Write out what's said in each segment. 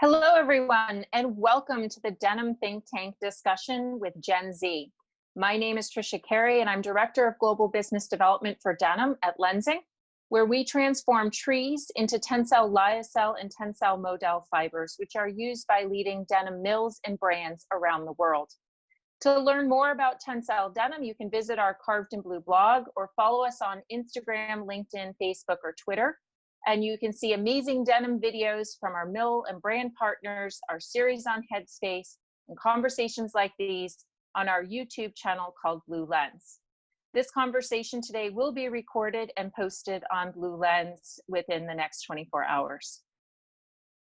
Hello, everyone, and welcome to the Denim Think Tank discussion with Gen Z. My name is Tricia Carey, and I'm Director of Global Business Development for Denim at LENZ, where we transform trees into TENCEL, lyocell, and TENCEL modal fibers, which are used by leading denim mills and brands around the world. To learn more about TENCEL denim, you can visit our Carved in Blue blog or follow us on Instagram, LinkedIn, Facebook, or Twitter. And you can see amazing denim videos from our mill and brand partners, our series on Headspace, and conversations like these on our YouTube channel called Blue Lens. This conversation today will be recorded and posted on Blue Lens within the next 24 hours.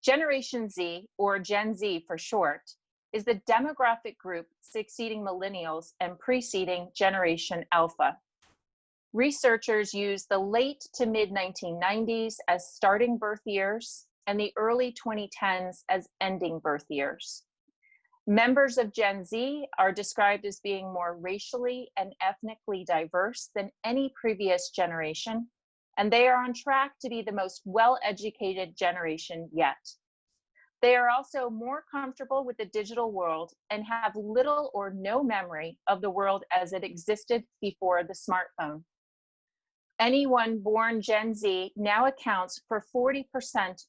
Generation Z, or Gen Z for short, is the demographic group succeeding millennials and preceding Generation Alpha. Researchers use the late to mid 1990s as starting birth years and the early 2010s as ending birth years. Members of Gen Z are described as being more racially and ethnically diverse than any previous generation, and they are on track to be the most well-educated generation yet. They are also more comfortable with the digital world and have little or no memory of the world as it existed before the smartphone. Anyone born Gen Z now accounts for 40%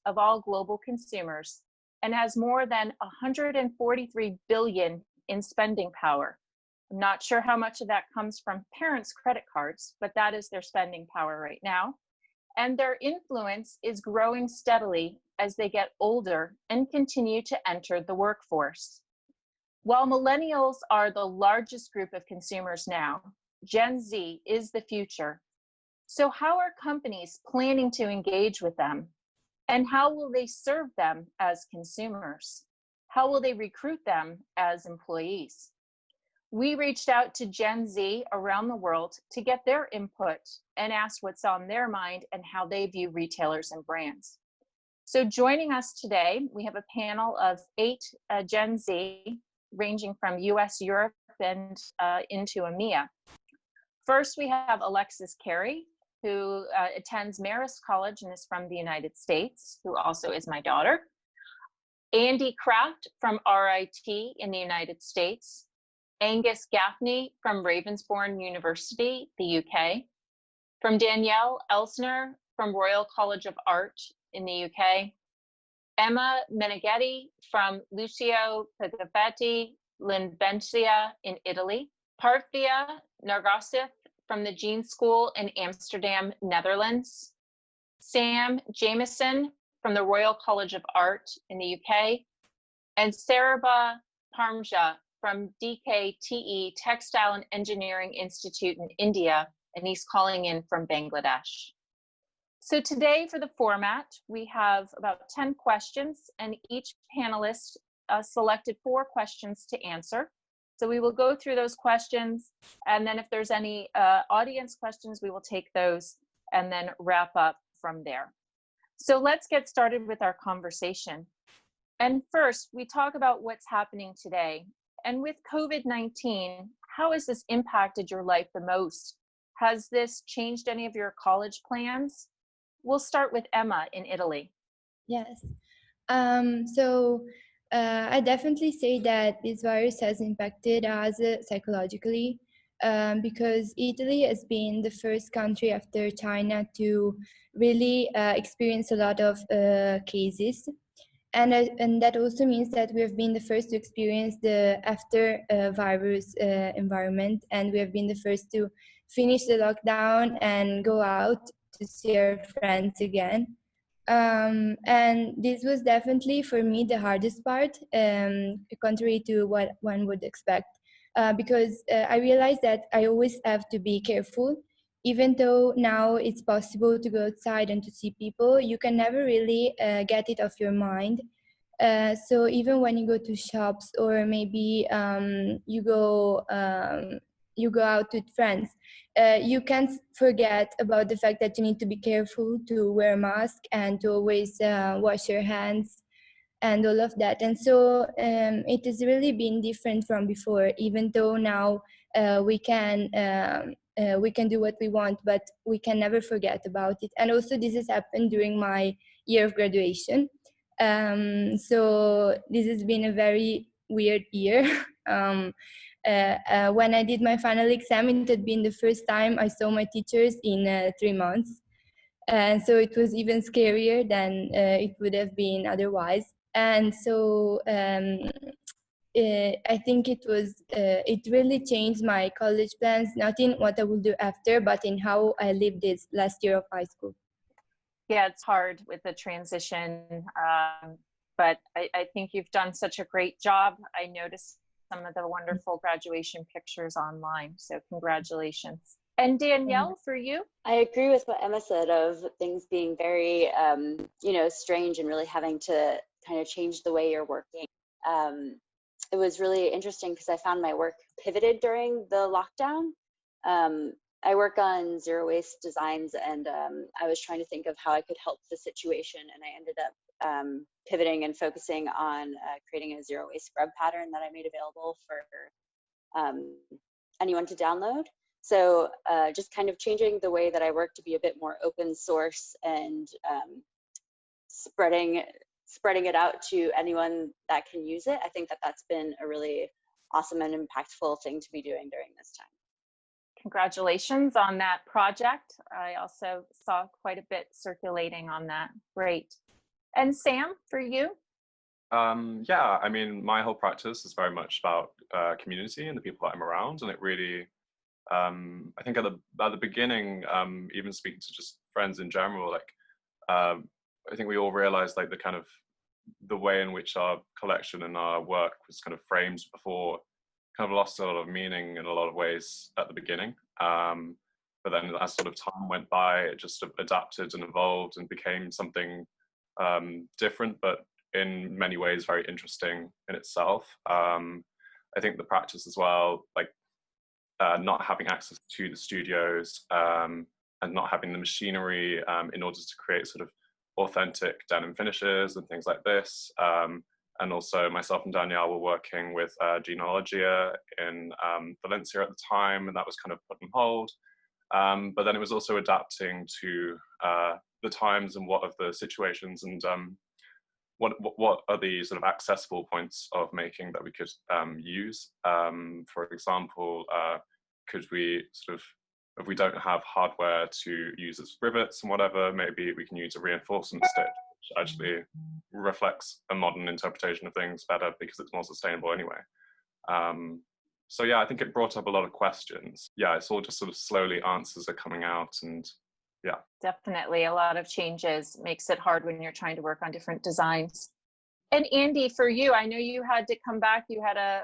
of all global consumers and has more than 143 billion in spending power. I'm not sure how much of that comes from parents' credit cards, but that is their spending power right now. And their influence is growing steadily as they get older and continue to enter the workforce. While millennials are the largest group of consumers now, Gen Z is the future. So how are companies planning to engage with them? And how will they serve them as consumers? How will they recruit them as employees? We reached out to Gen Z around the world to get their input and asked what's on their mind and how they view retailers and brands. So joining us today, we have a panel of 8 Gen Z, ranging from US, Europe, and into EMEA. First, we have Alexis Carey, who attends MARIST College and is from the United States, who also is my daughter. Andreana Kraft from RIT in the United States. Angus Gaffney from Ravensbourne University, the UK. From Danielle Elsener from Royal College of Art in the UK. Emma Meneghetti from LICEO PIGAFETTA, Venezia in Italy. Parthavi Nagarsheth from the Jean School in Amsterdam, Netherlands. Samuel.JAMIESON from the Royal College of Art in the UK. And Sourabh Parmaj from DKTE Textile and Engineering Institute in India, and he's calling in from Bangladesh. So today for the format, we have about 10 questions, and each panelist selected 4 questions to answer. So we will go through those questions, and then if there's any audience questions, we will take those and then wrap up from there. So let's get started with our conversation. And first, we talk about what's happening today. And with COVID-19, how has this impacted your life the most? Has this changed any of your college plans? We'll start with Emma in Italy. Yes. I definitely say that this virus has impacted us psychologically because Italy has been the first country after China to really experience a lot of cases. And that also means that we have been the first to experience the after virus environment, and we have been the first to finish the lockdown and go out to see our friends again. And this was definitely for me the hardest part, contrary to what one would expect, because I realized that I always have to be careful. Even though now it's possible to go outside and to see people, you can never really get it off your mind. So even when you go to shops, or maybe you go out with friends, you can't forget about the fact that you need to be careful to wear a mask and to always wash your hands and all of that. And so it has really been different from before, even though now we can do what we want, but we can never forget about it. And also this has happened during my year of graduation. So this has been a very weird year. When I did my final exam, it had been the first time I saw my teachers in 3 months. And so it was even scarier than it would have been otherwise. And so I think it really changed my college plans, not in what I will do after, but in how I lived this last year of high school. Yeah, it's hard with the transition, but I think you've done such a great job. I noticed some of the wonderful graduation pictures online, so congratulations. And Danielle, for you? I agree with what Emma said of things being very, strange and really having to kind of change the way you're working. It was really interesting because I found my work pivoted during the lockdown. I work on zero waste designs, and I was trying to think of how I could help the situation, and I ended up pivoting and focusing on creating a zero waste scrub pattern that I made available for anyone to download. So just kind of changing the way that I work to be a bit more open source and spreading it out to anyone that can use it. I think that that's been a really awesome and impactful thing to be doing during this time. Congratulations on that project. I also saw quite a bit circulating on that. Great. And Sam, for you? Yeah, I mean, my whole practice is very much about community and the people that I'm around, and it really, I think at the beginning, even speaking to just friends in general, like I think we all realized like the way in which our collection and our work was kind of framed before kind of lost a lot of meaning in a lot of ways at the beginning. But then as sort of time went by, it just adapted and evolved and became something different, but in many ways very interesting in itself. I think the practice as well, like not having access to the studios and not having the machinery in order to create sort of authentic denim finishes and things like this. And also myself and Danielle were working with genealogia in Valencia at the time, and that was kind of put on hold. But then it was also adapting to the times and what are the situations and what are the sort of accessible points of making that we could use. For example, could we sort of, if we don't have hardware to use as rivets and whatever, maybe we can use a reinforcement stitch, which actually reflects a modern interpretation of things better because it's more sustainable anyway. So yeah, I think it brought up a lot of questions. Yeah, it's all just sort of slowly answers are coming out, and yeah. Definitely, a lot of changes makes it hard when you're trying to work on different designs. And Andy, for you, I know you had to come back, you had a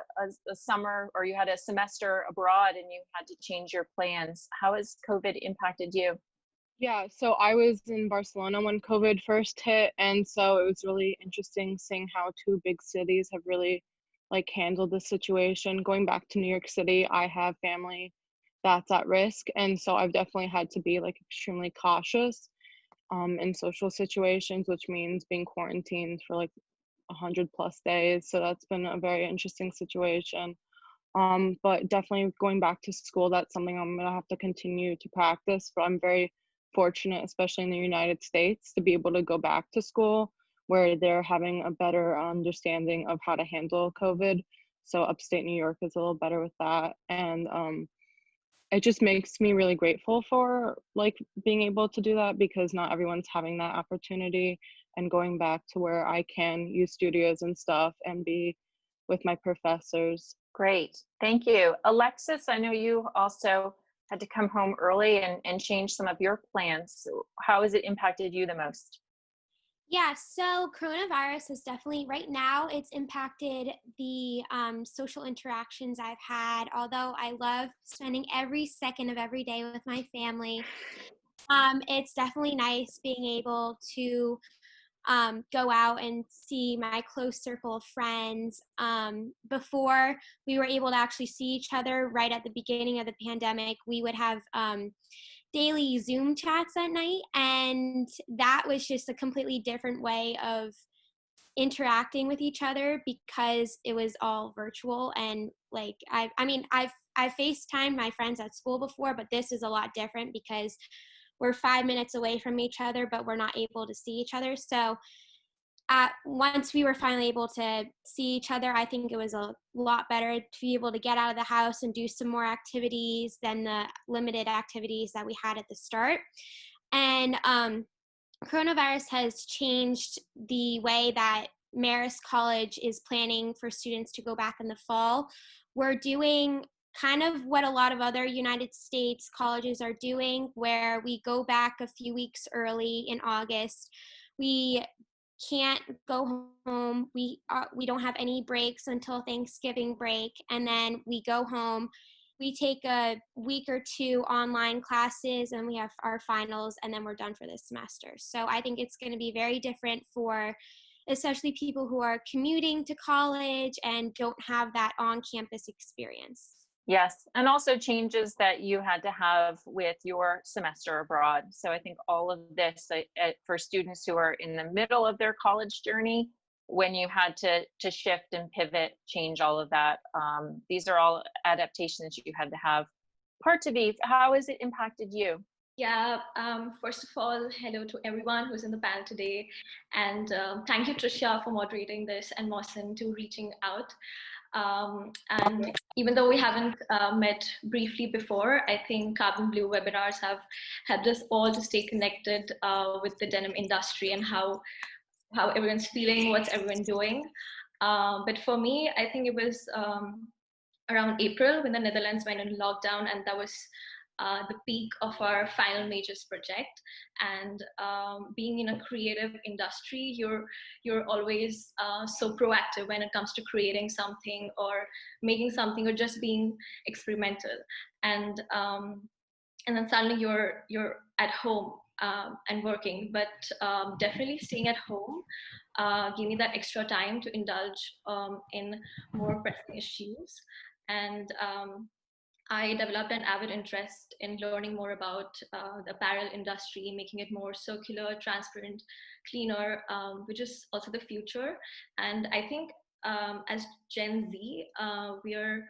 summer, or you had a semester abroad and you had to change your plans. How has COVID impacted you? Yeah, so I was in Barcelona when COVID first hit, and so it was really interesting seeing how two big cities have really like handled the situation. Going back to New York City, I have family that's at risk, and so I've definitely had to be like extremely cautious in social situations, which means being quarantined for like 100+ days. So that's been a very interesting situation. But definitely going back to school, that's something I'm gonna have to continue to practice. But I'm very fortunate, especially in the United States, to be able to go back to school where they're having a better understanding of how to handle COVID. So upstate New York is a little better with that. And it just makes me really grateful for like being able to do that, because not everyone's having that opportunity, and going back to where I can use studios and stuff and be with my professors. Great, thank you. Alexis, I know you also had to come home early and change some of your plans. How has it impacted you the most? Yeah, so coronavirus has definitely, right now, it's impacted the social interactions I've had. Although I love spending every second of every day with my family, it's definitely nice being able to go out and see my close circle of friends. Before we were able to actually see each other, right at the beginning of the pandemic, we would have daily Zoom chats at night, and that was just a completely different way of interacting with each other because it was all virtual. And like I've FaceTimed my friends at school before, but this is a lot different because we're 5 minutes away from each other, but we're not able to see each other. So once we were finally able to see each other, I think it was a lot better to be able to get out of the house and do some more activities than the limited activities that we had at the start. And coronavirus has changed the way that Marist College is planning for students to go back in the fall. We're doing kind of what a lot of other United States colleges are doing, where we go back a few weeks early in August. We can't go home. We don't have any breaks until Thanksgiving break, and then we go home. We take a week or two online classes, and we have our finals, and then we're done for this semester. So I think it's going to be very different for especially people who are commuting to college and don't have that on-campus experience. Yes, and also changes that you had to have with your semester abroad. So I think all of this for students who are in the middle of their college journey, when you had to shift and pivot, change all of that, these are all adaptations you had to have. Parthavi, how has it impacted you? Yeah, first of all, hello to everyone who's in the panel today. And thank you, Tricia, for moderating this, and Mohsen to reaching out. And even though we haven't met briefly before, I think Carbon Blue webinars have helped us all to stay connected with the denim industry and how everyone's feeling, what's everyone doing. But for me, I think it was around April when the Netherlands went in lockdown, and that was the peak of our final majors project. And being in a creative industry, you're always so proactive when it comes to creating something or making something or just being experimental. And then suddenly you're at home and working, but definitely staying at home gave me that extra time to indulge in more pressing issues. And I developed an avid interest in learning more about the apparel industry, making it more circular, transparent, cleaner, which is also the future. And I think as Gen Z, we are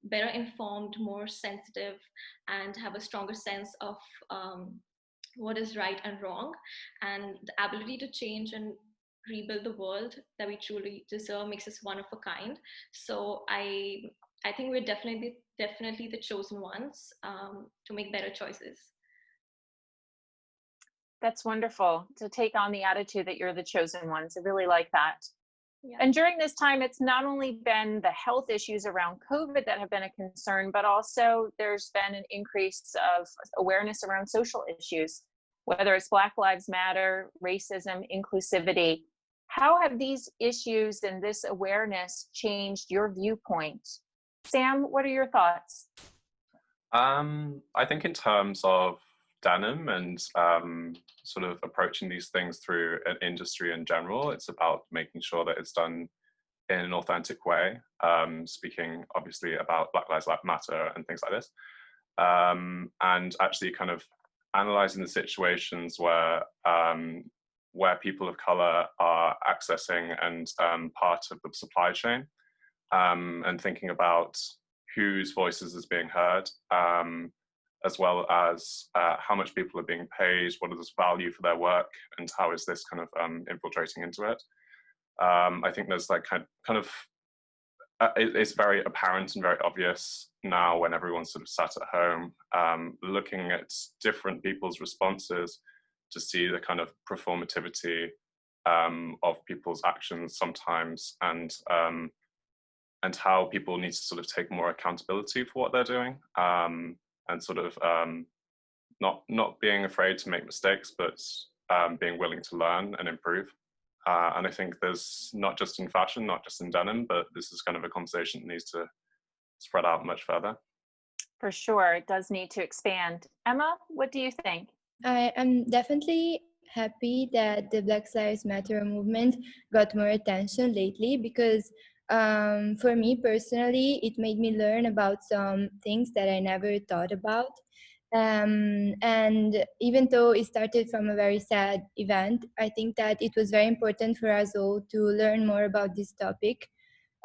better informed, more sensitive, and have a stronger sense of what is right and wrong. And the ability to change and rebuild the world that we truly deserve makes us one of a kind. So I think we're definitely the chosen ones to make better choices. That's wonderful to take on the attitude that you're the chosen ones. I really like that. Yeah. And during this time, it's not only been the health issues around COVID that have been a concern, but also there's been an increase of awareness around social issues, whether it's Black Lives Matter, racism, inclusivity. How have these issues and this awareness changed your viewpoint? Sam, what are your thoughts? I think in terms of denim and sort of approaching these things through an industry in general, it's about making sure that it's done in an authentic way, speaking obviously about Black Lives Matter and things like this, and actually kind of analyzing the situations where people of color are accessing and part of the supply chain. And thinking about whose voices is being heard, as well as how much people are being paid, what is the value for their work, and how is this kind of infiltrating into it. I think there's like kind of it's very apparent and very obvious now when everyone's sort of sat at home, looking at different people's responses to see the kind of performativity of people's actions sometimes, and how people need to sort of take more accountability for what they're doing, and sort of not being afraid to make mistakes, but being willing to learn and improve. And I think there's not just in fashion, not just in denim, but this is kind of a conversation that needs to spread out much further. For sure, it does need to expand. Emma, what do you think? I am definitely happy that the Black Lives Matter movement got more attention lately, because for me personally, it made me learn about some things that I never thought about. And even though it started from a very sad event, I think that it was very important for us all to learn more about this topic.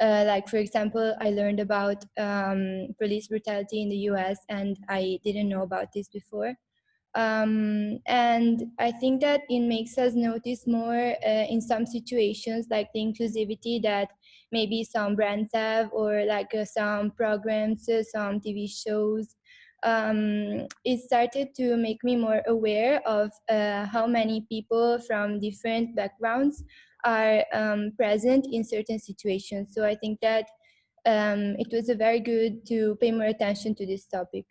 Like, for example, I learned about police brutality in the US, and I didn't know about this before. And I think that it makes us notice more in some situations, like the inclusivity that maybe some brands have, or like some programs, some TV shows. It started to make me more aware of how many people from different backgrounds are present in certain situations. So I think that it was very good to pay more attention to this topic.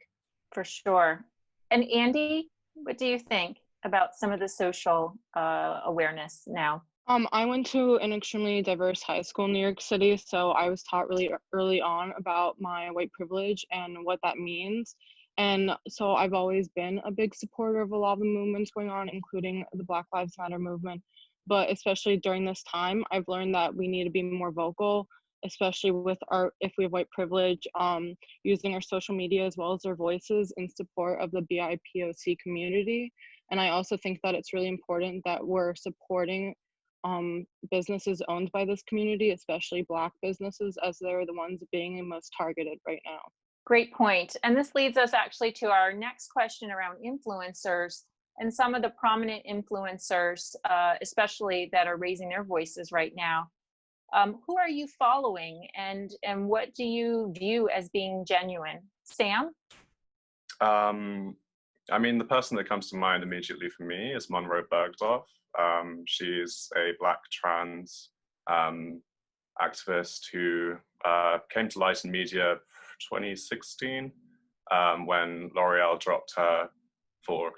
For sure. And Andy, what do you think about some of the social awareness now? I went to an extremely diverse high school in New York City, so I was taught really early on about my white privilege and what that means. And so I've always been a big supporter of a lot of the movements going on, including the Black Lives Matter movement. But especially during this time, I've learned that we need to be more vocal, especially with if we have white privilege, using our social media as well as our voices in support of the BIPOC community. And I also think that it's really important that we're supporting businesses owned by this community, especially Black businesses, as they're the ones being most targeted right now. Great point. And this leads us actually to our next question around influencers and some of the prominent influencers, especially that are raising their voices right now. Who are you following, and what do you view as being genuine? Sam? I mean, the person that comes to mind immediately for me is Monroe Bergdorf. She's a Black trans activist who came to light in media 2016 when L'Oreal dropped her for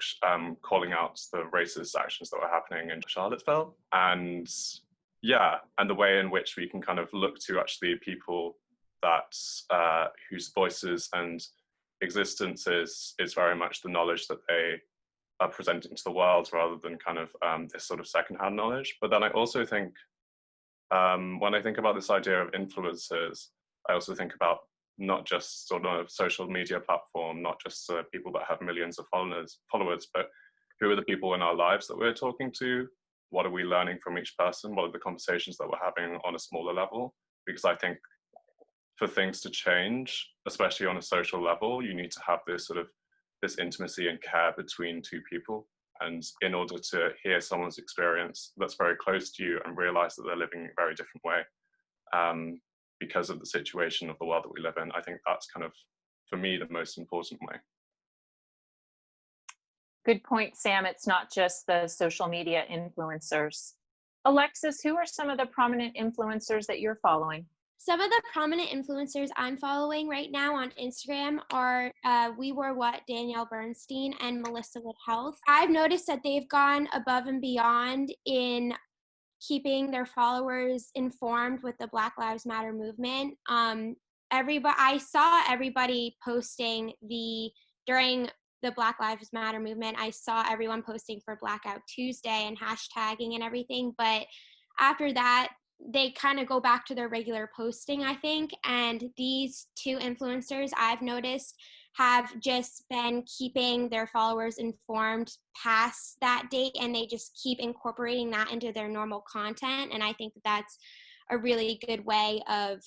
calling out the racist actions that were happening in Charlottesville. And yeah, and the way in which we can kind of look to actually people that whose voices and existences is very much the knowledge that they are presenting to the world, rather than kind of this sort of secondhand knowledge. But then I also think, when I think about this idea of influencers, I also think about not just sort of social media platform, not just people that have millions of followers, but who are the people in our lives that we're talking to? What are we learning from each person? What are the conversations that we're having on a smaller level? Because I think for things to change, especially on a social level, you need to have this intimacy and care between two people. And in order to hear someone's experience that's very close to you and realize that they're living a very different way, because of the situation of the world that we live in, I think that's kind of, for me, the most important way. Good point, Sam. It's not just the social media influencers. Alexis, who are some of the prominent influencers that you're following? Some of the prominent influencers I'm following right now on Instagram are We Were What, Danielle Bernstein, and Melissa with Health. I've noticed that they've gone above and beyond in keeping their followers informed with the Black Lives Matter movement. I saw everybody posting during the Black Lives Matter movement, I saw everyone posting for Blackout Tuesday and hashtagging and everything. But after that, they kind of go back to their regular posting, I think. And these two influencers I've noticed have just been keeping their followers informed past that date, and they just keep incorporating that into their normal content. And I think that's a really good way of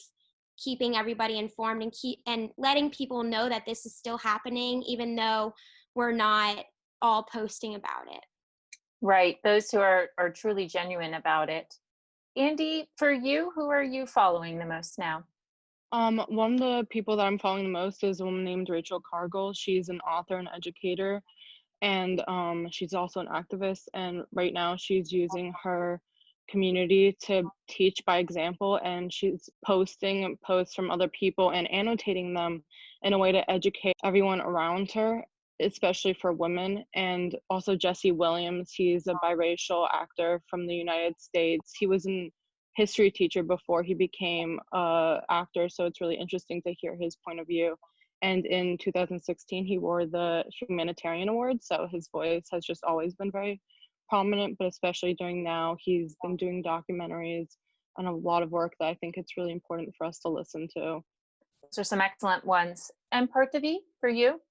keeping everybody informed and letting people know that this is still happening, even though we're not all posting about it. Right, those who are truly genuine about it. Andy, for you, who are you following the most now? One of the people that I'm following the most is a woman named Rachel Cargill. She's an author and educator, and she's also an activist. And right now she's using her community to teach by example, and she's posting posts from other people and annotating them in a way to educate everyone around her, especially for women. And also Jesse Williams, he's a biracial actor from the United States. He was a history teacher before he became an actor, so it's really interesting to hear his point of view. And in 2016, he won the Humanitarian Award, so his voice has just always been very prominent, but especially during now, he's been doing documentaries and a lot of work that I think it's really important for us to listen to. Those are some excellent ones. And Parthavi, for you?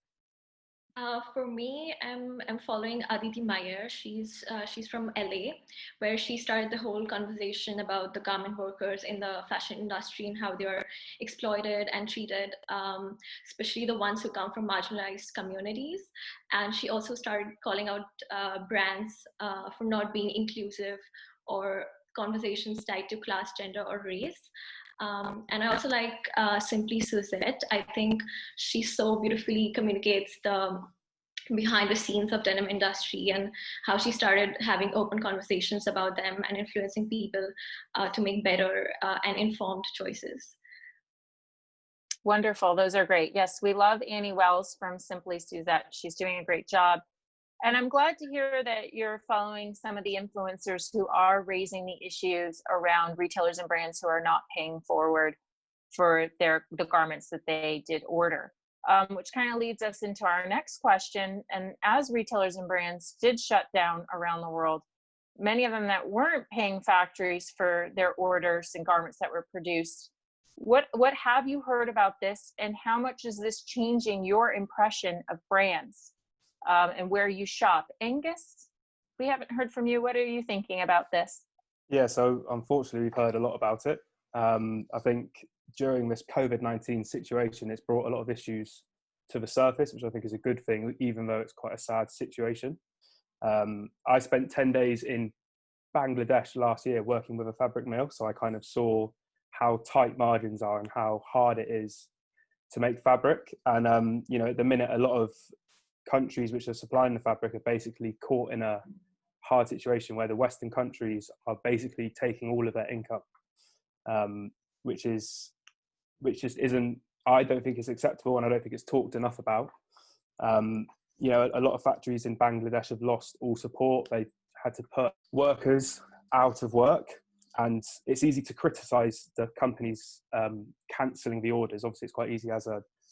For me, I'm following Aditi Meyer. She's from LA, where she started the whole conversation about the garment workers in the fashion industry and how they are exploited and treated, especially the ones who come from marginalized communities. And she also started calling out brands for not being inclusive or conversations tied to class, gender, or race. And I also like Simply Suzette. I think she so beautifully communicates the behind the scenes of denim industry and how she started having open conversations about them and influencing people to make better and informed choices. Wonderful. Those are great. Yes, we love Annie Wells from Simply Suzette. She's doing a great job. And I'm glad to hear that you're following some of the influencers who are raising the issues around retailers and brands who are not paying forward for the garments that they did order, which kind of leads us into our next question. And as retailers and brands did shut down around the world, many of them that weren't paying factories for their orders and garments that were produced, what have you heard about this, and how much is this changing your impression of brands and where you shop? Angus, we haven't heard from you. What are you thinking about this? Yeah, so unfortunately, we've heard a lot about it. I think during this COVID-19 situation, it's brought a lot of issues to the surface, which I think is a good thing, even though it's quite a sad situation. I spent 10 days in Bangladesh last year working with a fabric mill, so I kind of saw how tight margins are and how hard it is to make fabric. And, you know, at the minute, a lot of countries which are supplying the fabric are basically caught in a hard situation where the Western countries are basically taking all of their income, which just isn't, I don't think it's acceptable, and I don't think it's talked enough about. You know, a lot of factories in Bangladesh have lost all support. They've had to put workers out of work, and it's easy to criticize the companies cancelling the orders. Obviously, it's quite easy as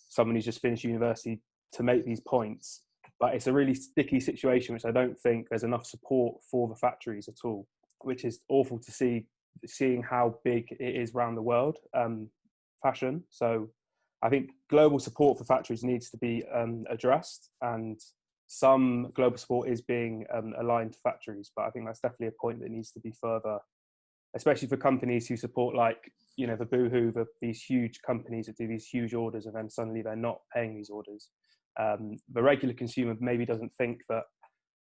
someone who's just finished university to make these points, but it's a really sticky situation, which I don't think there's enough support for the factories at all, which is awful to see, seeing how big it is around the world, fashion. So I think global support for factories needs to be addressed, and some global support is being aligned to factories, but I think that's definitely a point that needs to be further, especially for companies who support, like, you know, the Boohoo, these huge companies that do these huge orders and then suddenly they're not paying these orders. The regular consumer maybe doesn't think that,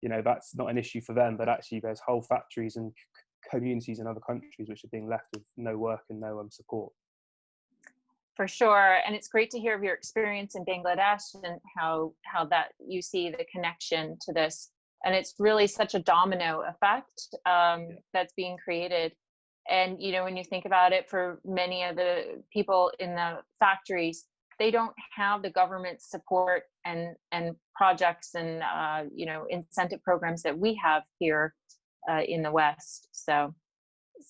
you know, that's not an issue for them, but actually there's whole factories and communities in other countries which are being left with no work and no support. For sure. And it's great to hear of your experience in Bangladesh and how that you see the connection to this. And it's really such a domino effect that's being created. And, you know, when you think about it, for many of the people in the factories, they don't have the government support and projects and, you know, incentive programs that we have here in the West. So,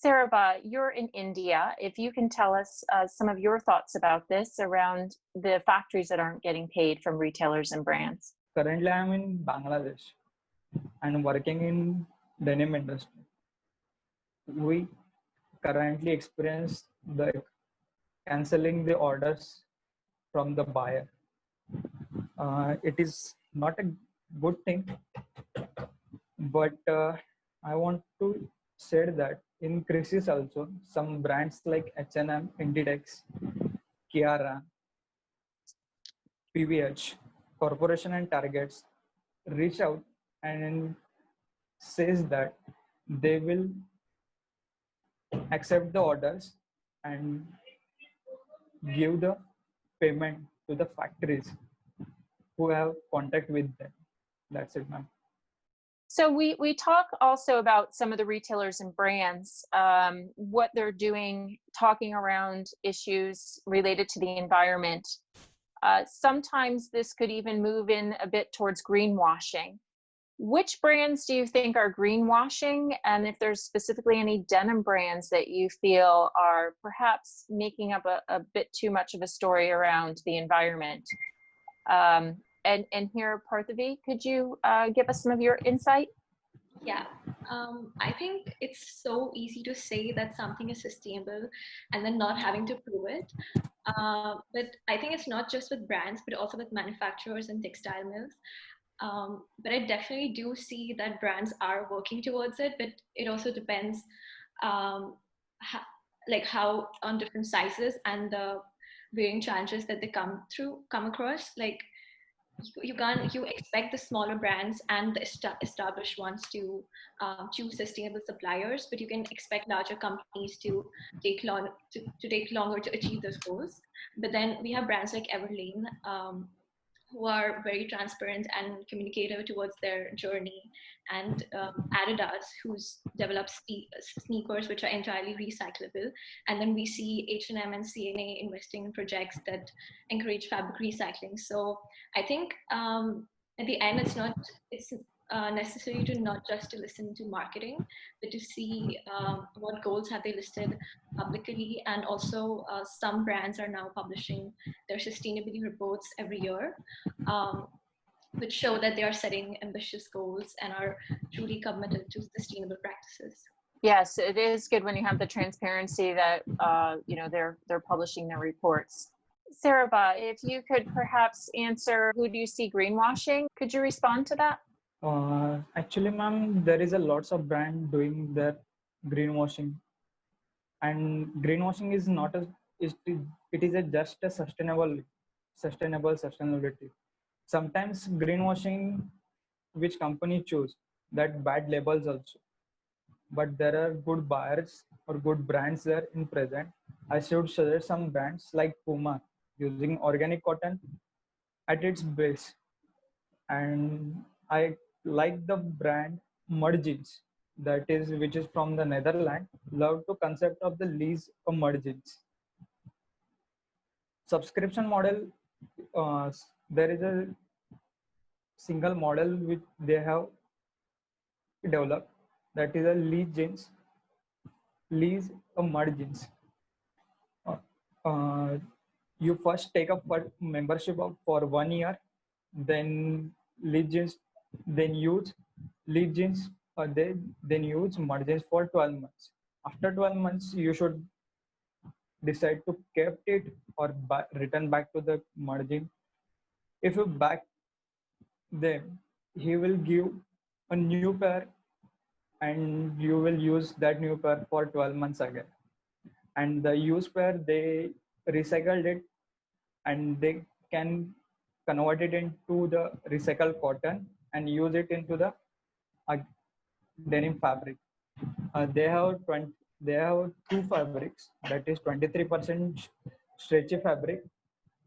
Sourabh, you're in India. If you can tell us some of your thoughts about this around the factories that aren't getting paid from retailers and brands. Currently, I'm in Bangladesh and working in denim industry. We currently experience the cancelling the orders from the buyer. It is not a good thing, but I want to say that in crisis also, some brands like H&M, Inditex, Kiara, PVH, Corporation and Targets reach out and says that they will accept the orders and give the payment to the factories who have contact with them. That's it, ma'am. So we talk also about some of the retailers and brands, what they're doing, talking around issues related to the environment. Sometimes this could even move in a bit towards greenwashing. Which brands do you think are greenwashing? And if there's specifically any denim brands that you feel are perhaps making up a bit too much of a story around the environment? And here, Parthavi, could you give us some of your insight? Yeah, I think it's so easy to say that something is sustainable and then not having to prove it. But I think it's not just with brands, but also with manufacturers and textile mills. But I definitely do see that brands are working towards it, but it also depends how on different sizes and the varying challenges that they come across. Like you expect the smaller brands and the established ones to choose sustainable suppliers, but you can expect larger companies to take longer to achieve those goals. But then we have brands like Everlane, who are very transparent and communicative towards their journey, and Adidas, who's developed sneakers which are entirely recyclable. And then we see H&M and CNA investing in projects that encourage fabric recycling. So I think at the end, it's necessary to not just to listen to marketing, but to see what goals have they listed publicly. And also some brands are now publishing their sustainability reports every year, which show that they are setting ambitious goals and are truly committed to sustainable practices. Yes, it is good when you have the transparency that they're publishing their reports. Sourabh, if you could perhaps answer, who do you see greenwashing? Could you respond to that? Actually, ma'am, there is a lots of brand doing their greenwashing, and greenwashing is not it is just a sustainability. Sometimes greenwashing, which company choose, that bad labels also, but there are good buyers or good brands there in present. I should suggest some brands like Puma, using organic cotton at its base, and I like the brand Mud Jeans, which is from the Netherlands. Love to concept of the lease of Mud Jeans. Subscription model, there is a single model which they have developed, that is a lease of Mud Jeans. You first take up for membership for 1 year, then lead jeans, then use lead jeans, or then use Mud Jeans for 12 months. After 12 months, you should decide to keep it or return back to the Mud Jean. If you back them, he will give a new pair, and you will use that new pair for 12 months again. And the used pair, they recycled it, and they can convert it into the recycled cotton and use it into the denim fabric. They have two fabrics, that is 23% stretchy fabric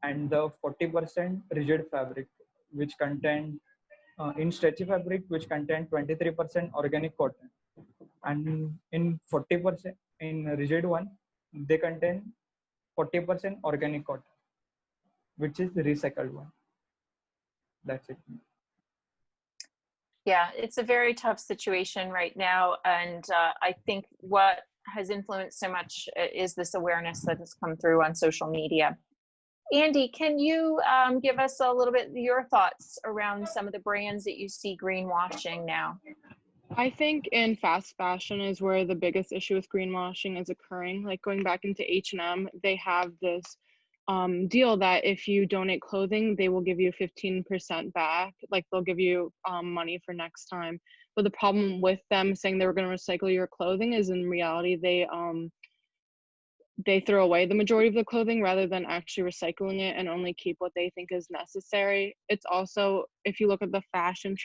and the 40% rigid fabric, which contain in stretchy fabric, which contain 23% organic cotton, and in 40% in rigid one, they contain 40% organic cotton, which is the recycled one. That's it. Yeah, it's a very tough situation right now. And I think what has influenced so much is this awareness that has come through on social media. Andy, can you give us a little bit your thoughts around some of the brands that you see greenwashing now? I think in fast fashion is where the biggest issue with greenwashing is occurring. Like going back into H&M, they have this deal that if you donate clothing, they will give you 15% back. Like they'll give you money for next time. But the problem with them saying they were going to recycle your clothing is in reality they throw away the majority of the clothing rather than actually recycling it and only keep what they think is necessary. It's also, if you look at the fashion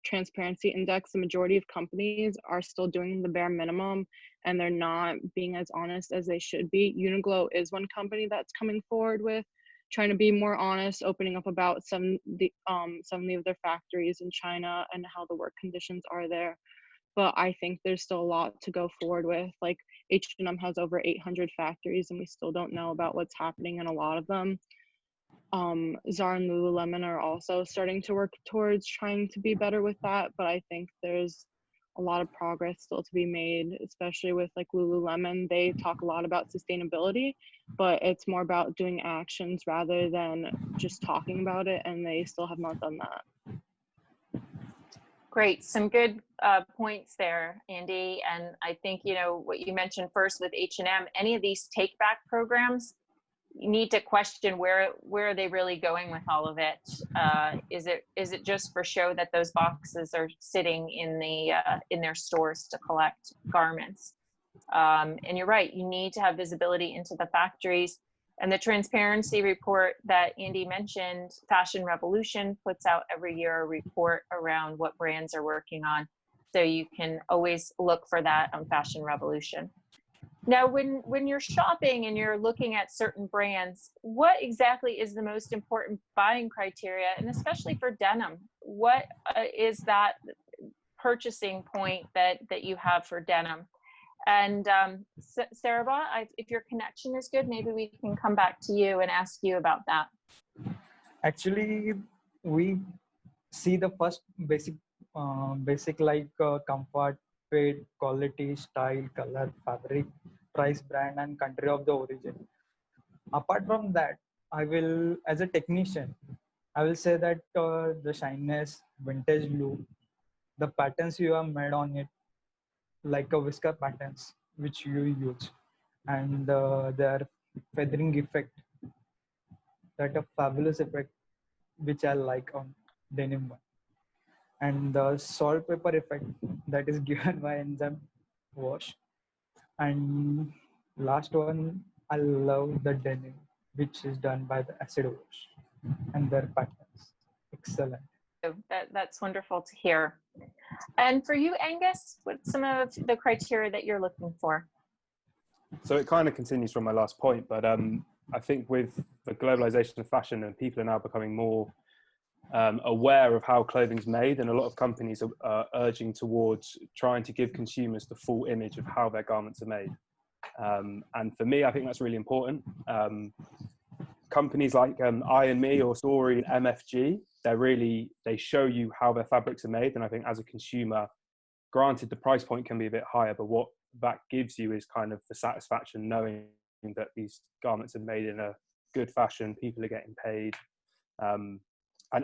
transparency index, the majority of companies are still doing the bare minimum and they're not being as honest as they should be. Uniqlo is one company that's coming forward with trying to be more honest, opening up about some of their factories in China and how the work conditions are there. But I think there's still a lot to go forward with. Like H&M has over 800 factories and we still don't know about what's happening in a lot of them. Zara and Lululemon are also starting to work towards trying to be better with that, but I think there's a lot of progress still to be made, especially with like Lululemon. They talk a lot about sustainability, but it's more about doing actions rather than just talking about it, and they still have not done that. Great, some good points there, Andy. And I think, you know, what you mentioned first with H&M, any of these take back programs, you need to question where are they really going with all of it. Is it just for show that those boxes are sitting in their stores to collect garments? And you're right, you need to have visibility into the factories. And the transparency report that Andy mentioned, Fashion Revolution puts out every year a report around what brands are working on. So you can always look for that on Fashion Revolution. Now, when you're shopping and you're looking at certain brands, what exactly is the most important buying criteria? And especially for denim, what is that purchasing point that you have for denim? And Sourabh, if your connection is good, maybe we can come back to you and ask you about that. Actually, we see the first basic like comfort, fit, quality, style, color, fabric, price, brand, and country of the origin. Apart from that, I will, as a technician, I will say that the shyness, vintage look, the patterns you have made on it, like a whisker patterns which you use, and their feathering effect, that a fabulous effect which I like on denim one, and the salt pepper effect that is given by enzyme wash. And last one, I love the denim which is done by the acid wash, and their patterns excellent. That's wonderful to hear. And for you, Angus, what's some of the criteria that you're looking for? So it kind of continues from my last point, but I think with the globalization of fashion, and people are now becoming more aware of how clothing's made, and a lot of companies are urging towards trying to give consumers the full image of how their garments are made. And for me, I think that's really important. Companies like I&Me or Story and MFG, they show you how their fabrics are made. And I think as a consumer, granted the price point can be a bit higher, but what that gives you is kind of the satisfaction knowing that these garments are made in a good fashion, people are getting paid, and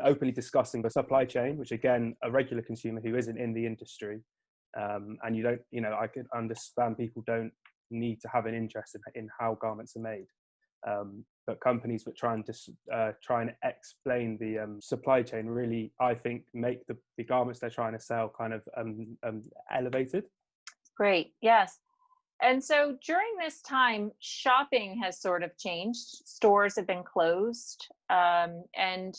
openly discussing the supply chain, which again, a regular consumer who isn't in the industry, and you don't, I could understand people don't need to have an interest in how garments are made. But companies that try and explain the supply chain really, I think, make the garments they're trying to sell kind of elevated. Great, yes. And so during this time, shopping has sort of changed. Stores have been closed. And,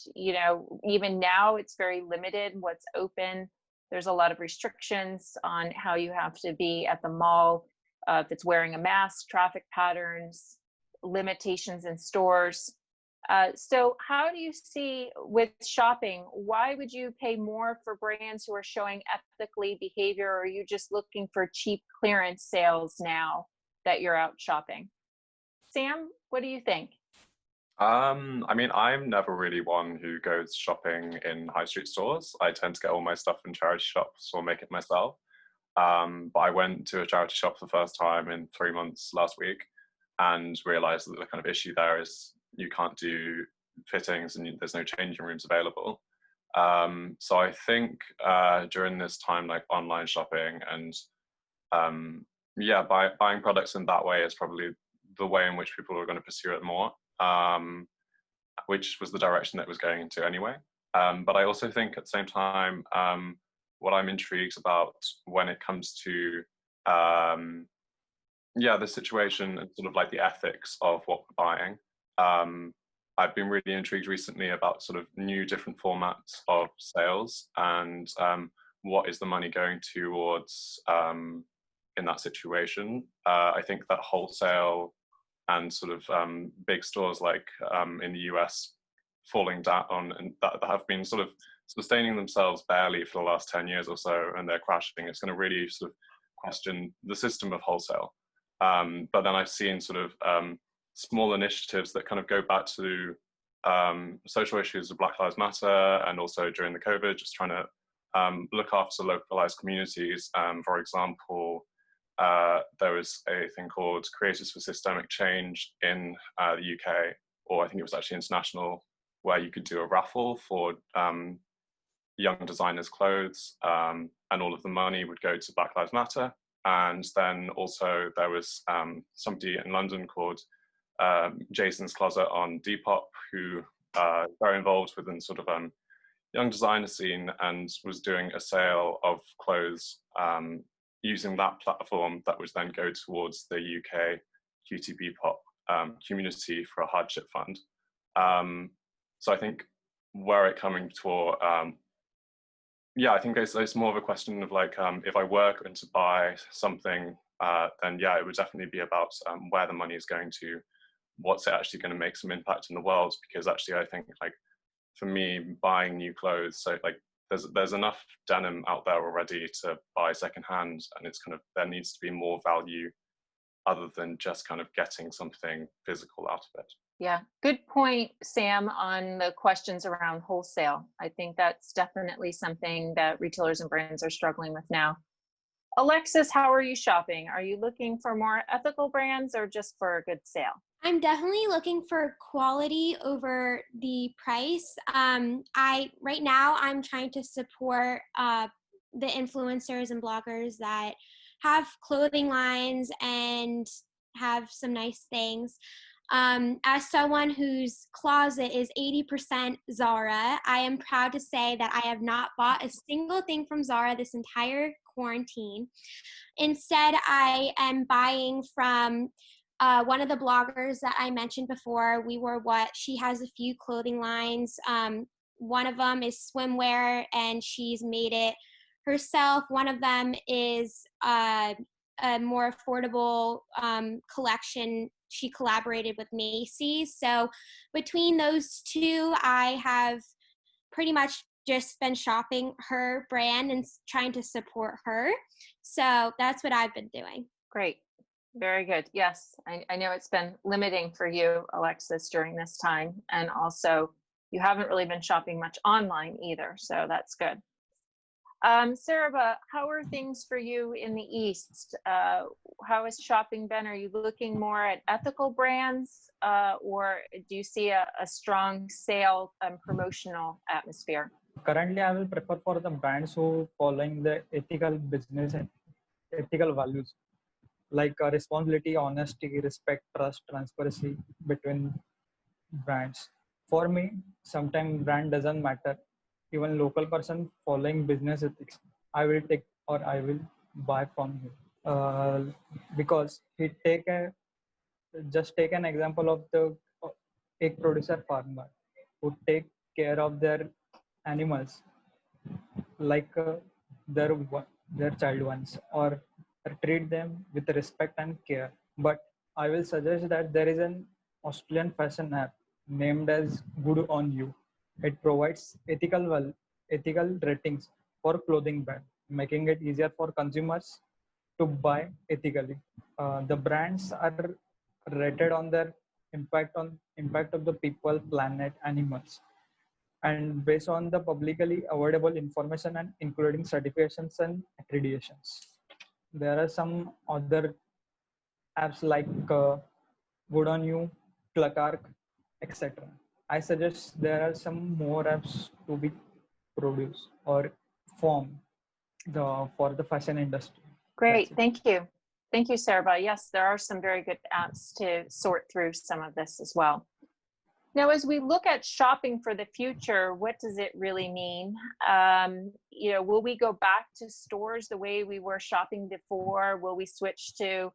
even now it's very limited what's open. There's a lot of restrictions on how you have to be at the mall. If it's wearing a mask, traffic patterns, limitations in stores. So how do you see with shopping, why would you pay more for brands who are showing ethically behavior, or are you just looking for cheap clearance sales now that you're out shopping? Sam, what do you think? I mean, I'm never really one who goes shopping in high street stores. I tend to get all my stuff in charity shops or make it myself. But I went to a charity shop for the first time in 3 months last week and realized that the kind of issue there is you can't do fittings and there's no changing rooms available. So I think during this time, like online shopping and buying products in that way is probably the way in which people are going to pursue it more, which was the direction that it was going into anyway. But I also think at the same time, what I'm intrigued about when it comes to the situation and sort of like the ethics of what we're buying. I've been really intrigued recently about sort of new different formats of sales and what is the money going towards in that situation. I think that wholesale and sort of big stores like in the US falling down and that have been sort of sustaining themselves barely for the last 10 years or so, and they're crashing. It's going to really sort of question the system of wholesale. But then I've seen sort of small initiatives that kind of go back to social issues of Black Lives Matter, and also during the COVID, just trying to look after localized communities. For example, there was a thing called Creators for Systemic Change in the UK, or I think it was actually international, where you could do a raffle for young designers' clothes, and all of the money would go to Black Lives Matter. And then also there was somebody in London called Jason's Closet on Depop, who is very involved within sort of young designer scene, and was doing a sale of clothes using that platform that would then go towards the UK QTB pop community for a hardship fund. So I think where it coming to, yeah, I think it's more of a question of like, if I were going to buy something, then yeah, it would definitely be about where the money is going to, what's it actually going to make some impact in the world, because actually I think like, for me, buying new clothes, so like there's enough denim out there already to buy secondhand, and it's kind of, there needs to be more value other than just kind of getting something physical out of it. Yeah, good point, Sam, on the questions around wholesale. I think that's definitely something that retailers and brands are struggling with now. Alexis, how are you shopping? Are you looking for more ethical brands or just for a good sale? I'm definitely looking for quality over the price. Right now I'm trying to support the influencers and bloggers that have clothing lines and have some nice things. As someone whose closet is 80% Zara, I am proud to say that I have not bought a single thing from Zara this entire quarantine. Instead, I am buying from one of the bloggers that I mentioned before. We Were What. She has a few clothing lines. One of them is swimwear, and she's made it herself. One of them is a more affordable collection. She collaborated with Macy's. So between those two, I have pretty much just been shopping her brand and trying to support her. So that's what I've been doing. Great. Very good. Yes, I know it's been limiting for you, Alexis, during this time. And also, you haven't really been shopping much online either. So that's good. Sourabh, how are things for you in the East? How has shopping been? Are you looking more at ethical brands or do you see a strong sale and promotional atmosphere? Currently, I will prefer for the brands who following the ethical business and ethical values like responsibility, honesty, respect, trust, transparency between brands. For me, sometimes brand doesn't matter. Even local person following business ethics, I will take or I will buy from him. Because he just take an example of the egg producer farmer who take care of their animals like their child ones, or treat them with respect and care. But I will suggest that there is an Australian fashion app named as Good On You. It provides ethical ratings for clothing brand, making it easier for consumers to buy ethically. The brands are rated on their impact of the people, planet, animals, and based on the publicly available information and including certifications and accreditations. There are some other apps like Good On You, Cluckark, etc. I suggest there are some more apps to be produced or formed for the fashion industry. Great, thank you. Thank you, Sourabh. Yes, there are some very good apps to sort through some of this as well. Now, as we look at shopping for the future, what does it really mean? You know, will we go back to stores the way we were shopping before? Will we switch to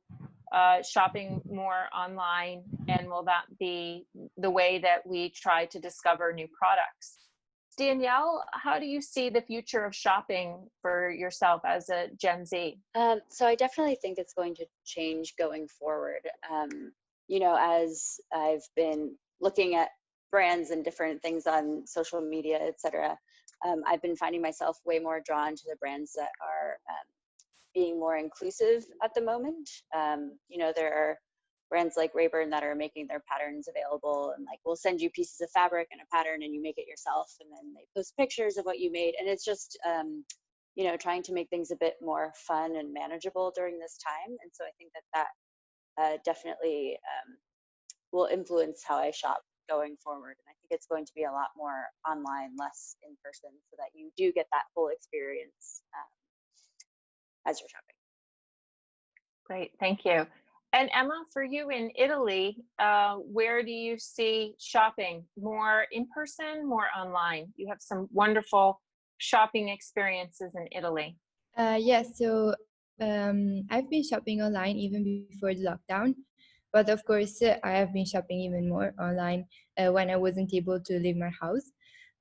shopping more online? And will that be the way that we try to discover new products? Danielle, how do you see the future of shopping for yourself as a Gen Z? So I definitely think it's going to change going forward. You know, as I've been looking at brands and different things on social media, etc., I've been finding myself way more drawn to the brands that are being more inclusive at the moment. You know, there are brands like Rayburn that are making their patterns available, and like we'll send you pieces of fabric and a pattern and you make it yourself, and then they post pictures of what you made. And it's just you know, trying to make things a bit more fun and manageable during this time. And so I think that definitely will influence how I shop going forward. And I think it's going to be a lot more online, less in person, so that you do get that full experience as you're shopping. Great, thank you. And Emma, for you in Italy, where do you see shopping? More in person, more online? You have some wonderful shopping experiences in Italy. Yes, so I've been shopping online even before the lockdown, but of course, I have been shopping even more online when I wasn't able to leave my house.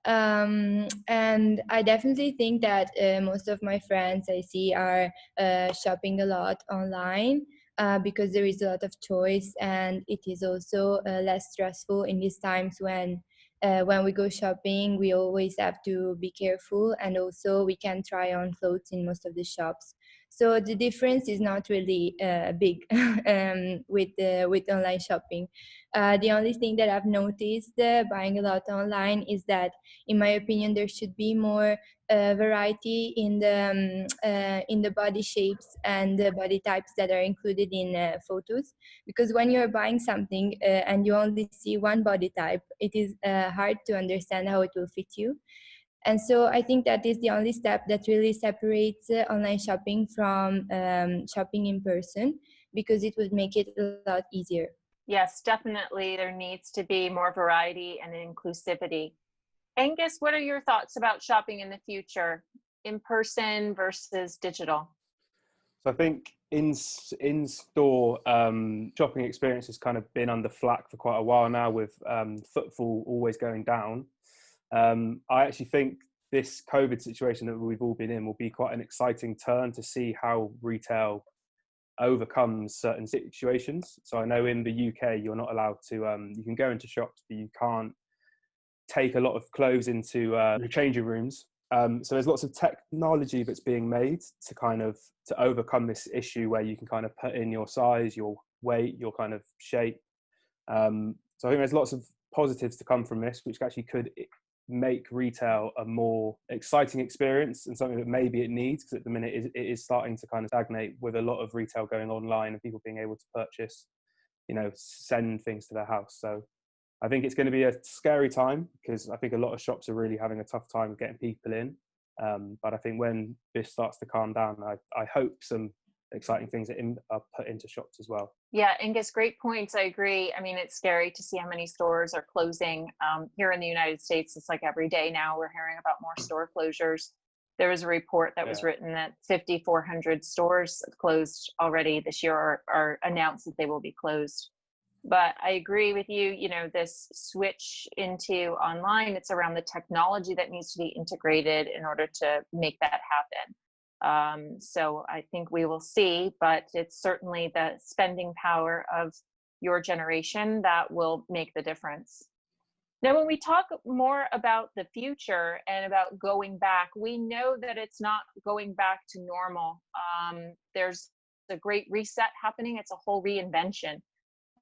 And I definitely think that most of my friends I see are shopping a lot online because there is a lot of choice, and it is also less stressful in these times when we go shopping. We always have to be careful, and also we can try on clothes in most of the shops. So the difference is not really big with online shopping. The only thing that I've noticed buying a lot online is that, in my opinion, there should be more variety in the body shapes and the body types that are included in photos. Because when you're buying something and you only see one body type, it is hard to understand how it will fit you. And so I think that is the only step that really separates online shopping from shopping in person, because it would make it a lot easier. Yes, definitely. There needs to be more variety and inclusivity. Angus, what are your thoughts about shopping in the future, in person versus digital? So I think in-store shopping experience has kind of been under flak for quite a while now, with footfall always going down. I actually think this COVID situation that we've all been in will be quite an exciting turn to see how retail overcomes certain situations. So I know in the UK you're not allowed to, you can go into shops, but you can't take a lot of clothes into the changing rooms. So there's lots of technology that's being made to overcome this issue, where you can kind of put in your size, your weight, your kind of shape. So I think there's lots of positives to come from this, which actually could make retail a more exciting experience, and something that maybe it needs, because at the minute it is starting to kind of stagnate, with a lot of retail going online and people being able to purchase, send things to their house. So I think it's going to be a scary time, because I think a lot of shops are really having a tough time getting people in. But I think when this starts to calm down, I hope some exciting things are put into shops as well. Yeah, Angus, great points. I agree. I mean, it's scary to see how many stores are closing. Here in the United States, it's like every day now we're hearing about more store closures. There was a report that was written that 5,400 stores closed already this year, or announced that they will be closed. But I agree with you, this switch into online, it's around the technology that needs to be integrated in order to make that happen. So I think we will see, but it's certainly the spending power of your generation that will make the difference. Now, when we talk more about the future and about going back, we know that it's not going back to normal. There's a great reset happening. It's a whole reinvention.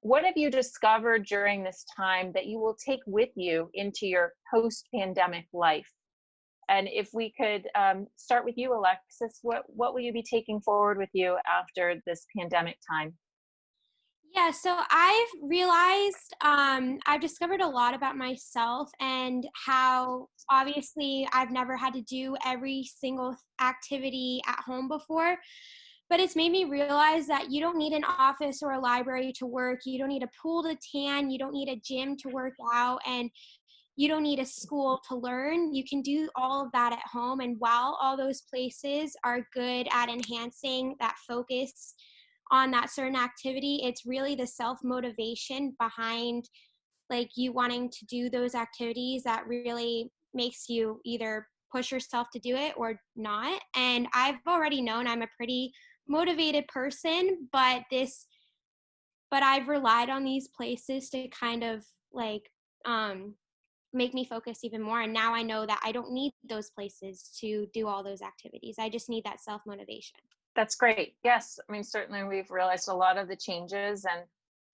What have you discovered during this time that you will take with you into your post-pandemic life? And if we could start with you, Alexis, what will you be taking forward with you after this pandemic time? Yeah, so I've realized, I've discovered a lot about myself, and how obviously I've never had to do every single activity at home before. But it's made me realize that you don't need an office or a library to work. You don't need a pool to tan. You don't need a gym to work out. And you don't need a school to learn. You can do all of that at home. And while all those places are good at enhancing that focus on that certain activity, it's really the self-motivation behind you wanting to do those activities that really makes you either push yourself to do it or not. And I've already known I'm a pretty motivated person, but I've relied on these places to kind of make me focus even more. And now I know that I don't need those places to do all those activities. I just need that self-motivation. That's great. Yes. I mean, certainly we've realized a lot of the changes. And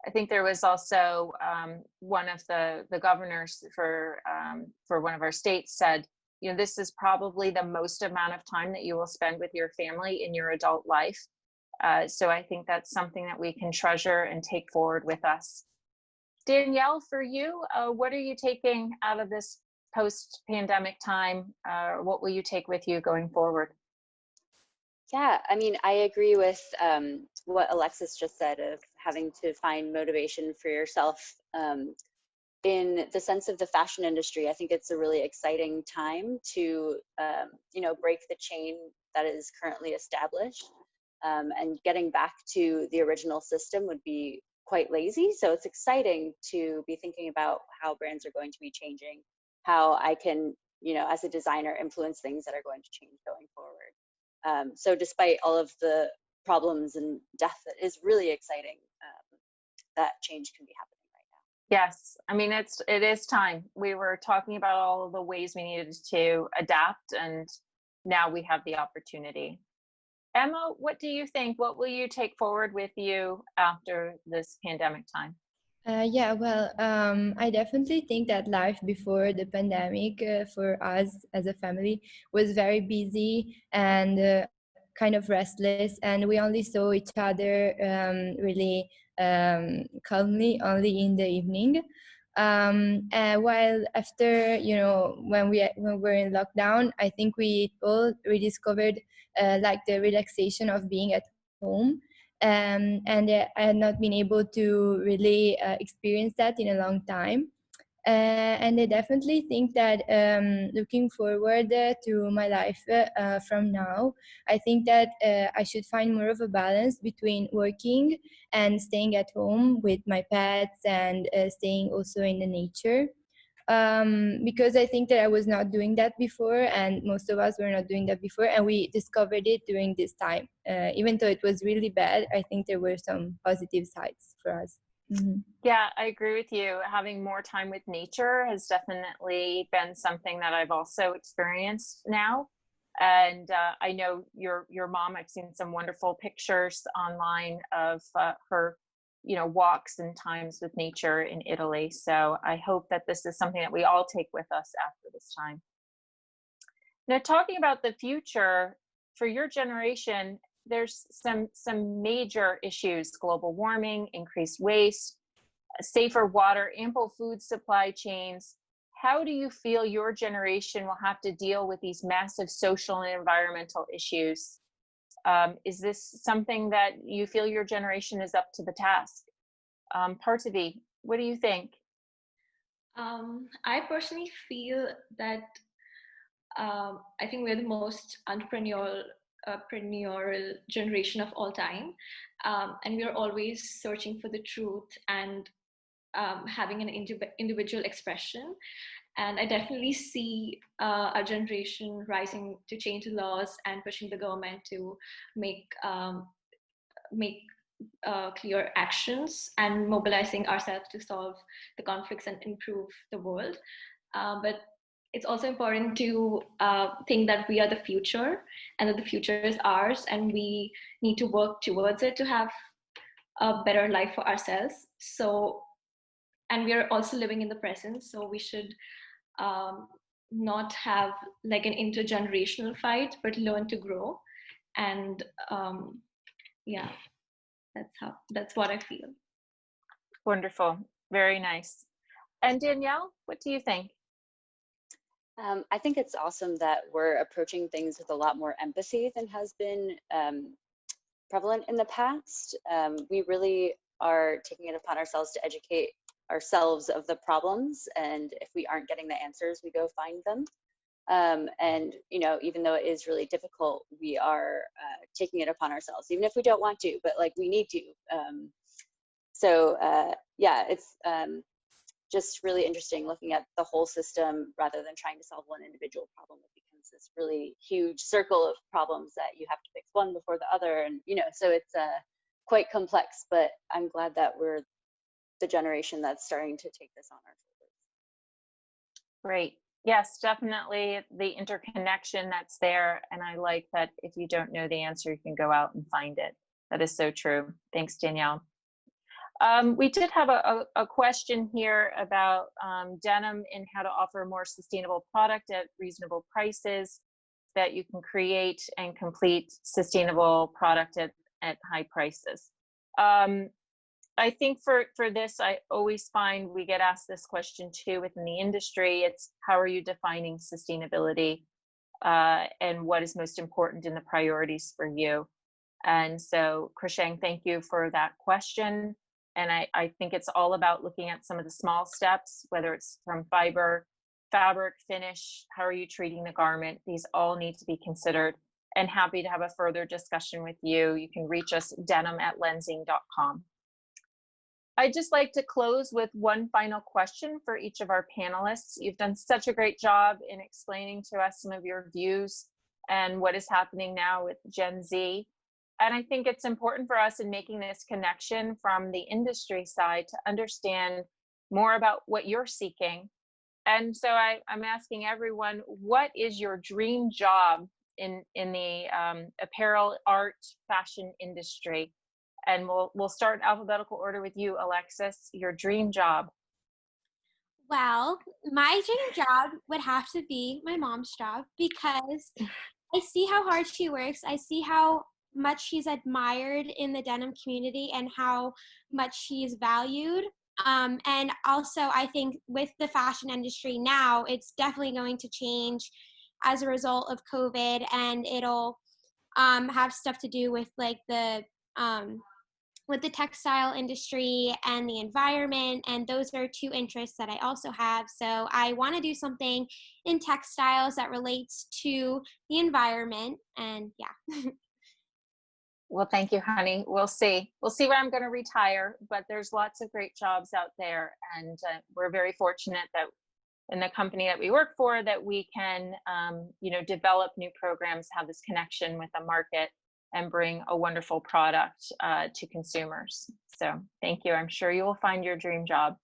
I think there was also one of the governors for one of our states said, this is probably the most amount of time that you will spend with your family in your adult life. So I think that's something that we can treasure and take forward with us. Danielle, for you, what are you taking out of this post-pandemic time? What will you take with you going forward? Yeah, I mean, I agree with what Alexis just said, of having to find motivation for yourself in the sense of the fashion industry. I think it's a really exciting time to, break the chain that is currently established. And getting back to the original system would be quite lazy. So it's exciting to be thinking about how brands are going to be changing, how I can, as a designer, influence things that are going to change going forward. So despite all of the problems and death, it is really exciting that change can be happening right now. Yes, I mean, it is time. We were talking about all of the ways we needed to adapt, and now we have the opportunity. Emma, what do you think? What will you take forward with you after this pandemic time? I definitely think that life before the pandemic for us as a family was very busy and kind of restless, and we only saw each other really calmly only in the evening. While after, when we were in lockdown, I think we all rediscovered like the relaxation of being at home. I had not been able to really experience that in a long time. And I definitely think that looking forward to my life from now, I think that I should find more of a balance between working and staying at home with my pets and staying also in the nature. Because I think that I was not doing that before, and most of us were not doing that before, and we discovered it during this time. Even though it was really bad, I think there were some positive sides for us. Mm-hmm. Yeah, I agree with you. Having more time with nature has definitely been something that I've also experienced now. And I know your mom, I've seen some wonderful pictures online of her, walks and times with nature in Italy. So I hope that this is something that we all take with us after this time. Now, talking about the future, for your generation, there's some major issues: global warming, increased waste, safer water, ample food supply chains. How do you feel your generation will have to deal with these massive social and environmental issues? Is this something that you feel your generation is up to the task? Parthavi, what do you think? I personally feel that I think we're the most entrepreneurial generation of all time, and we are always searching for the truth and having an individual expression. And I definitely see our generation rising to change the laws and pushing the government to make clear actions and mobilizing ourselves to solve the conflicts and improve the world. But it's also important to think that we are the future and that the future is ours, and we need to work towards it to have a better life for ourselves. So, and we are also living in the present, so we should not have like an intergenerational fight, but learn to grow. And yeah, that's what I feel. Wonderful, very nice. And Danielle, what do you think? I think it's awesome that we're approaching things with a lot more empathy than has been prevalent in the past. We really are taking it upon ourselves to educate ourselves of the problems, and if we aren't getting the answers, we go find them. And even though it is really difficult, we are taking it upon ourselves, even if we don't want to, but like we need to. Yeah, it's just really interesting looking at the whole system rather than trying to solve one individual problem. It becomes this really huge circle of problems that you have to fix one before the other, and so it's quite complex. But I'm glad that we're the generation that's starting to take this on our shoulders. Great. Yes, definitely the interconnection that's there. And I like that if you don't know the answer, you can go out and find it. That is so true. Thanks, Danielle. We did have a question here about denim and how to offer a more sustainable product at reasonable prices, that you can create and complete sustainable product at high prices. I think for this, I always find we get asked this question too within the industry. It's how are you defining sustainability and what is most important in the priorities for you? And so, Krishang, thank you for that question. And I think it's all about looking at some of the small steps, whether it's from fiber, fabric, finish, how are you treating the garment? These all need to be considered. And happy to have a further discussion with you. You can reach us denim@lenzing.com. I'd just like to close with one final question for each of our panelists. You've done such a great job in explaining to us some of your views and what is happening now with Gen Z. And I think it's important for us in making this connection from the industry side to understand more about what you're seeking. And so I'm asking everyone, what is your dream job in the apparel, art, fashion industry? And we'll start in alphabetical order with you, Alexis, your dream job. Well, my dream job would have to be my mom's job, because I see how hard she works. I see how much she's admired in the denim community and how much she's valued. And also, I think with the fashion industry now, it's definitely going to change as a result of COVID, and it'll have stuff to do with like with the textile industry and the environment, and those are two interests that I also have. So I want to do something in textiles that relates to the environment, and yeah. Well, thank you, honey. We'll see where I'm going to retire, but there's lots of great jobs out there, and we're very fortunate that in the company that we work for, that we can, develop new programs, have this connection with the market, and bring a wonderful product to consumers. So thank you. I'm sure you will find your dream job.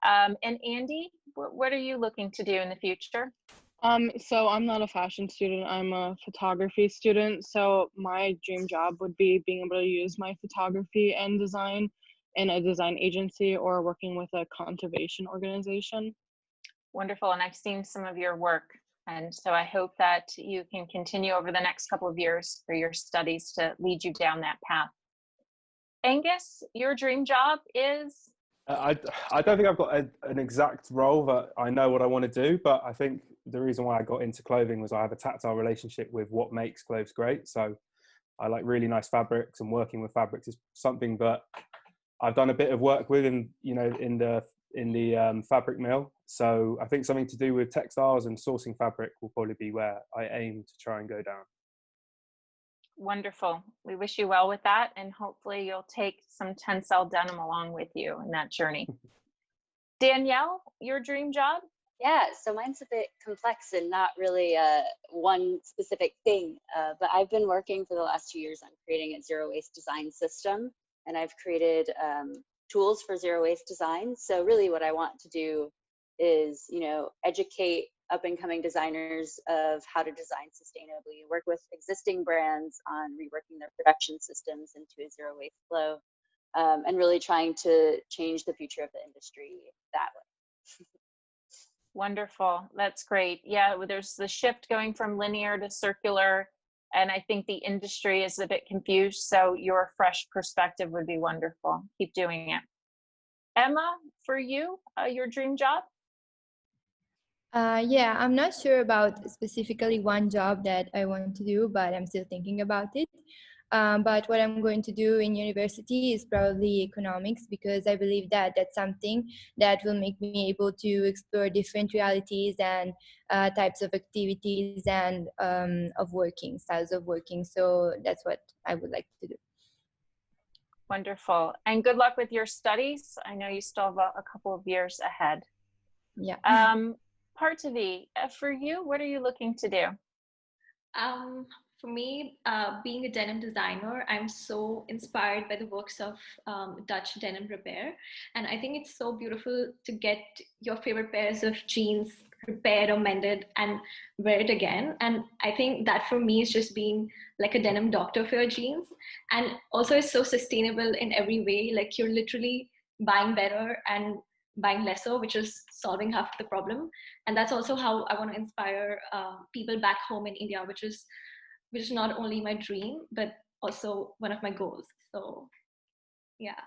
And Andy, what are you looking to do in the future? So I'm not a fashion student, I'm a photography student. So my dream job would be being able to use my photography and design in a design agency or working with a conservation organization. Wonderful. And I've seen some of your work. And so I hope that you can continue over the next couple of years for your studies to lead you down that path. Angus, your dream job is? I don't think I've got an exact role that I know what I want to do, but I think the reason why I got into clothing was I have a tactile relationship with what makes clothes great. So I like really nice fabrics, and working with fabrics is something that I've done a bit of work with in the fabric mill. So I think something to do with textiles and sourcing fabric will probably be where I aim to try and go down. Wonderful. We wish you well with that, and hopefully you'll take some TENCEL denim along with you in that journey. Danielle, your dream job? Yeah, so mine's a bit complex and not really one specific thing, but I've been working for the last 2 years on creating a zero waste design system, and I've created tools for zero waste design. So really what I want to do is, educate up and coming designers of how to design sustainably, work with existing brands on reworking their production systems into a zero waste flow, and really trying to change the future of the industry that way. Wonderful. That's great. Yeah, there's the shift going from linear to circular, and I think the industry is a bit confused. So your fresh perspective would be wonderful. Keep doing it. Emma, for you, your dream job? Yeah, I'm not sure about specifically one job that I want to do, but I'm still thinking about it. But what I'm going to do in university is probably economics, because I believe that that's something that will make me able to explore different realities and types of activities and of working, styles of working. So that's what I would like to do. Wonderful. And good luck with your studies. I know you still have a couple of years ahead. Yeah. Parthavi, for you, what are you looking to do? For me, being a denim designer, I'm so inspired by the works of Dutch denim repair. And I think it's so beautiful to get your favorite pairs of jeans repaired or mended and wear it again. And I think that for me is just being like a denim doctor for your jeans. And also it's so sustainable in every way. Like you're literally buying better and buying lesser, which is solving half the problem. And that's also how I want to inspire people back home in India, which is not only my dream, but also one of my goals. So yeah.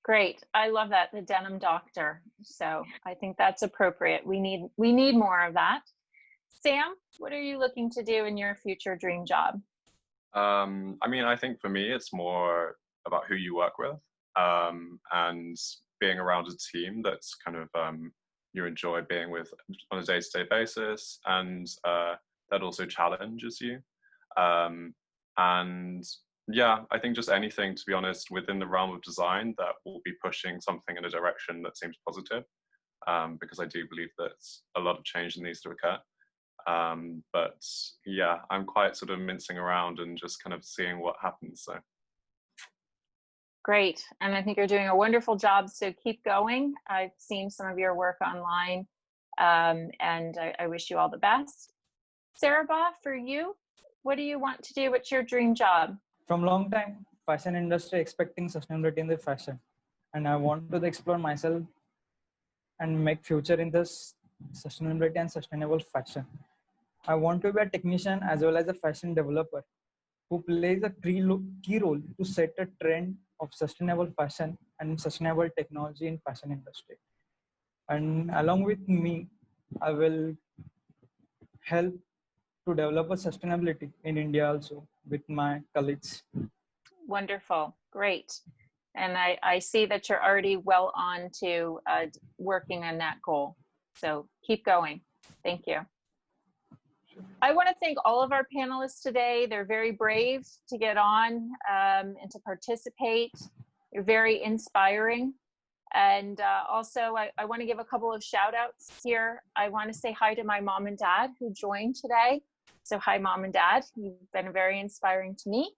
Great. I love that, the denim doctor. So I think that's appropriate. We need more of that. Sam, what are you looking to do in your future dream job? I mean, I think for me, it's more about who you work with, and being around a team that's kind of you enjoy being with on a day-to-day basis, and that also challenges you. And yeah, I think just anything, to be honest, within the realm of design that will be pushing something in a direction that seems positive, because I do believe that a lot of change needs to occur. But yeah, I'm quite sort of mincing around and just kind of seeing what happens. So great. And I think you're doing a wonderful job. So keep going. I've seen some of your work online, and I wish you all the best. Sourabh, for you, what do you want to do? What's your dream job? From long time, fashion industry expecting sustainability in the fashion, and I want to explore myself and make future in this sustainability and sustainable fashion. I want to be a technician as well as a fashion developer who plays a key role to set a trend of sustainable fashion and sustainable technology in fashion industry. And along with me, I will help to develop a sustainability in India also with my colleagues. Wonderful, great. And I see that you're already well on to working on that goal. So keep going. Thank you. I want to thank all of our panelists today. They're very brave to get on and to participate. They're very inspiring. And also, I want to give a couple of shout outs here. I want to say hi to my mom and dad who joined today. So hi, Mom and Dad. You've been very inspiring to me.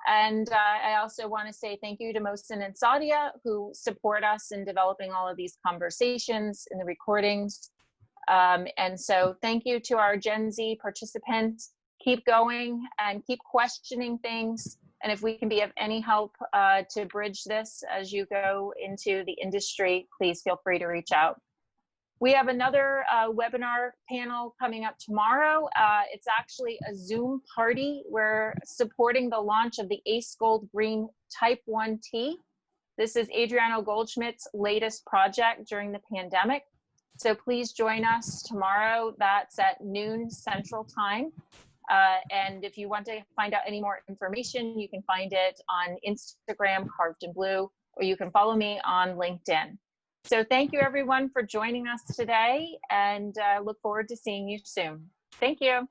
And I also want to say thank you to Mohsin and Sadia, who support us in developing all of these conversations and the recordings. And so thank you to our Gen Z participants. Keep going and keep questioning things. And if we can be of any help to bridge this as you go into the industry, please feel free to reach out. We have another webinar panel coming up tomorrow. It's actually a Zoom party. We're supporting the launch of the Ace Gold Green Type 1 Tee. This is Adriano Goldschmidt's latest project during the pandemic. So please join us tomorrow. That's at noon Central Time. And if you want to find out any more information, you can find it on Instagram, Carved in Blue, or you can follow me on LinkedIn. So thank you everyone for joining us today, and look forward to seeing you soon. Thank you.